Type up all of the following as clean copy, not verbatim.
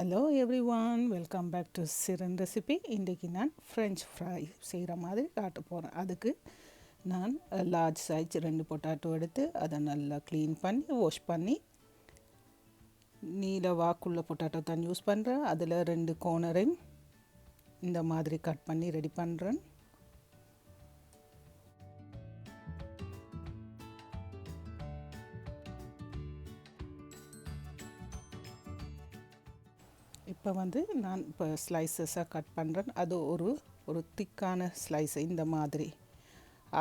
Hello everyone, welcome back to Siran recipe. இன்றைக்கி நான் French fry செய்கிற மாதிரி காட்ட போகிறேன். அதுக்கு நான் லார்ஜ் சைஸ் 2 பொட்டாட்டோ எடுத்து அதை நல்லா க்ளீன் பண்ணி வாஷ் பண்ணி நீல வாக்குள்ள பொட்டாட்டோ தான் யூஸ் பண்ணுறேன். அதில் 2 கோனரையும் இந்த மாதிரி கட் பண்ணி ரெடி பண்ணுறேன். இப்போ நான் இப்போ ஸ்லைசஸாக கட் பண்ணுறேன். அது ஒரு திக்கான ஸ்லைஸை இந்த மாதிரி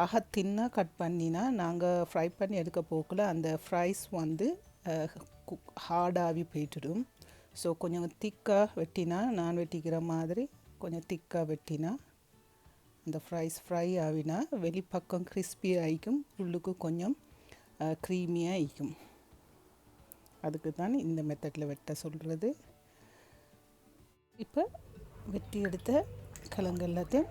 ஆக தின்னாக கட் பண்ணினா நாங்கள் ஃப்ரை பண்ணி எடுக்க போக்கில் அந்த ஃப்ரைஸ் ஹார்டாகி போய்ட்டுடும். ஸோ கொஞ்சம் திக்காக வெட்டினா, நான் வெட்டிக்கிற மாதிரி கொஞ்சம் திக்காக வெட்டினா அந்த ஃப்ரை ஆகினா வெளிப்பக்கம் கிறிஸ்பி ஆகிக்கும், உள்ளுக்கு கொஞ்சம் க்ரீமியாக ஆகிக்கும். அதுக்கு தான் இந்த மெத்தடில் வெட்ட சொல்கிறது. இப்போ வெட்டி எடுத்த கிழங்கு எல்லாத்தையும்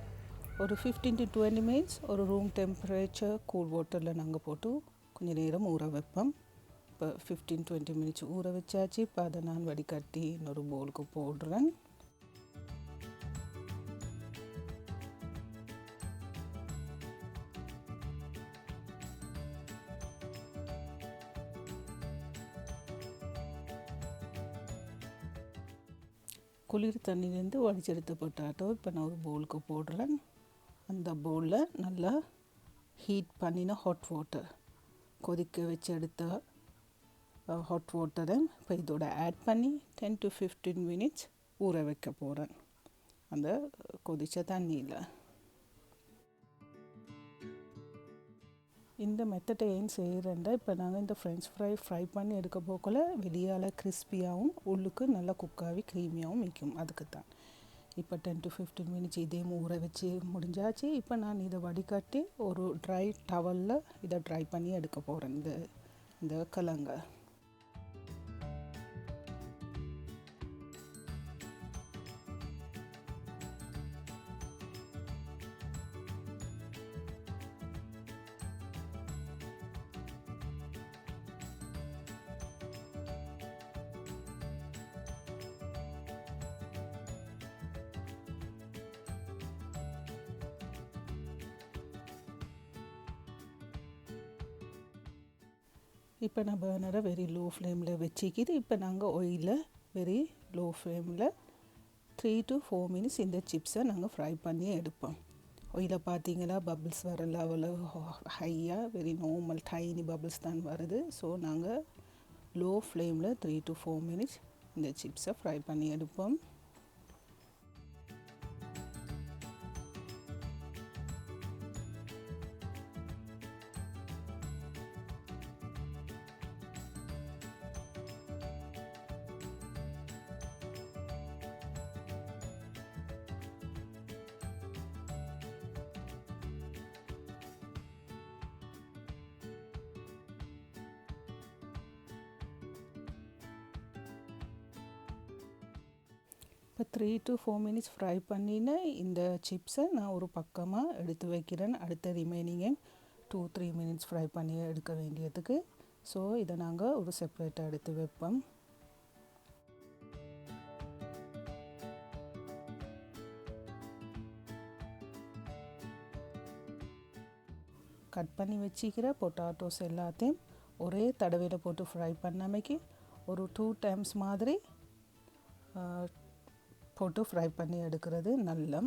ஒரு 15 to 20 minutes ஒரு ரூம் டெம்பரேச்சர் கூல் வாட்டரில் நாங்கள் போட்டு கொஞ்சம் நேரம் ஊற வைப்போம். இப்போ 15-20 minutes ஊற வச்சாச்சு. இப்போ அதை நான் வடிகட்டி இன்னொரு பவுலுக்கு போடுறேன். குளிர் தண்ணியிலேருந்து வடிச்செடுத்த பொட்டாட்டோ இப்போ நான் ஒரு பவுலுக்கு போடுறேன். அந்த பவுலில் நல்லா ஹீட் பண்ணின ஹாட் வாட்டர், கொதிக்க வச்சு எடுத்த ஹாட் வாட்டரை இப்போ இதோட ஆட் பண்ணி 10 to 15 minutes ஊற வைக்க போகிறேன் அந்த கொதித்த தண்ணியில். இந்த மெத்தடை ஏன் செய்கிறேன்டா, இப்போ நாங்கள் இந்த ஃப்ரை பண்ணி எடுக்க போக்கில் வெளியால் கிறிஸ்பியாகவும் உள்ளுக்கு நல்லா குக்காகி க்ரீமியாகவும் வைக்கும். அதுக்கு தான் இப்போ 10 to 15 minutes இதையும் ஊற வச்சு முடிஞ்சாச்சு. இப்போ நான் இதை வடிகட்டி ஒரு ட்ரை டவலில் இதை ட்ரை பண்ணி எடுக்க போகிறேன் இந்த கிழங்க. இப்போ நான் பர்னரை வெரி லோ ஃப்ளேமில் வச்சுக்கிது. இப்போ நாங்கள் ஆயிலில் வெரி லோ ஃப்ளேமில் 3 to 4 minutes இந்த சிப்ஸை நாங்கள் ஃப்ரை பண்ணி எடுப்போம். ஆயிலில் பார்த்தீங்களா பபிள்ஸ் வர லெவலில் ஹையாக வெரி நார்மல் டைனி பபிள்ஸ் தான் வருது. ஸோ நாங்கள் லோ ஃப்ளேமில் 3 to 4 minutes இந்த சிப்ஸை ஃப்ரை பண்ணி எடுப்போம். இப்போ 3 to 4 minutes ஃப்ரை பண்ணின இந்த சிப்ஸை நான் ஒரு பக்கமாக எடுத்து வைக்கிறேன். அடுத்த ரிமைனிங்கை 2-3 minutes ஃப்ரை பண்ணி எடுக்க வேண்டியதுக்கு. ஸோ இதை நாங்கள் ஒரு செப்பரேட்டாக எடுத்து வைப்போம். கட் பண்ணி வச்சிக்கிற பொட்டாட்டோஸ் எல்லாத்தையும் ஒரே தடவையில் போட்டு ஃப்ரை பண்ணாமைக்கு ஒரு 2 times மாதிரி போட்டு ஃப்ரை பண்ணி எடுக்கிறது நல்ல.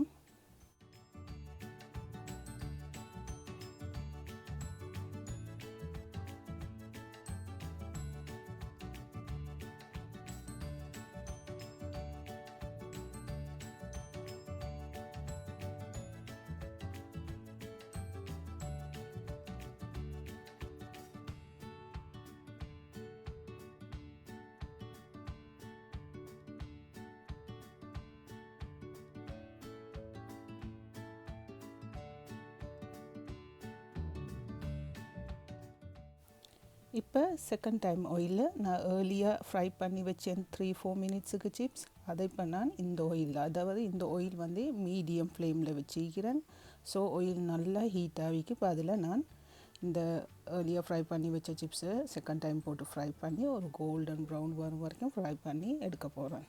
இப்போ செகண்ட் டைம் ஆயிலில் நான் ஏர்லியாக ஃப்ரை பண்ணி வச்சேன் 3-4 minutesக்கு சிப்ஸ். அதை இப்போ நான் இந்த ஆயில், அதாவது இந்த ஆயில் மீடியம் ஃப்ளேமில் வச்சுக்கிறேன். ஸோ ஆயில் நல்லா ஹீட் ஆகிக்கு. இப்போ அதில் நான் இந்த ஏர்லியாக ஃப்ரை பண்ணி வச்ச சிப்ஸை செகண்ட் டைம் போட்டு ஃப்ரை பண்ணி ஒரு கோல்டன் ப்ரௌன் வரும் வரைக்கும் ஃப்ரை பண்ணி எடுக்க போகிறேன்.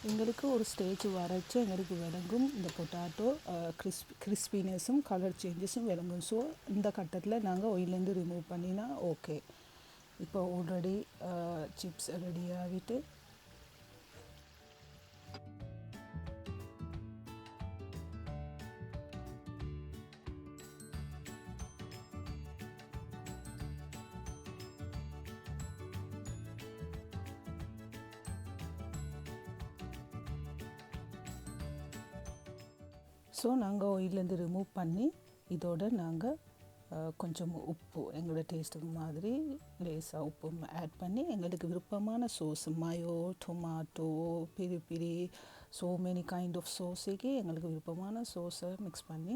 எங்களுக்கு ஒரு ஸ்டேஜ் வரைச்சி எங்களுக்கு விளங்கும் இந்த பொட்டாட்டோ கிறிஸ்பினஸும் கலர் சேஞ்சஸும் விளங்கும். ஸோ இந்த கட்டத்தில் நாங்கள் ஆயிலேருந்து ரிமூவ் பண்ணினா ஓகே. இப்போ ஆல்ரெடி சிப்ஸ் ரெடி ஆகிட்டு ஸோ நாங்கள் ஆயிலேருந்து ரிமூவ் பண்ணி இதோட நாங்கள் கொஞ்சம் உப்பு எங்களோட டேஸ்ட்டுக்கு மாதிரி லேசாக உப்பு ஆட் பண்ணி எங்களுக்கு விருப்பமான சோஸ் மயோ டொமாட்டோ பிரி பிரி ஸோ மெனி கைண்ட் ஆஃப் சோஸுக்கு எங்களுக்கு விருப்பமான சோஸை மிக்ஸ் பண்ணி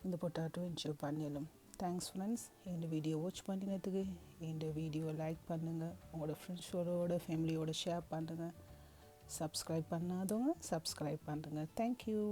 இந்த பொட்டாட்டோ என்ஜாய் பண்ணிடலாம். Thanks friends. இந்த வீடியோ வாட்ச் பண்ணினதுக்கு. இந்த வீடியோ லைக் பண்ணுங்கள், உங்களோட ஃப்ரெண்ட்ஸோட ஃபேமிலியோட ஷேர் பண்ணுங்கள். சப்ஸ்கிரைப் பண்ணாதவங்க சப்ஸ்கிரைப் பண்ணுங்கள். தேங்க்யூ.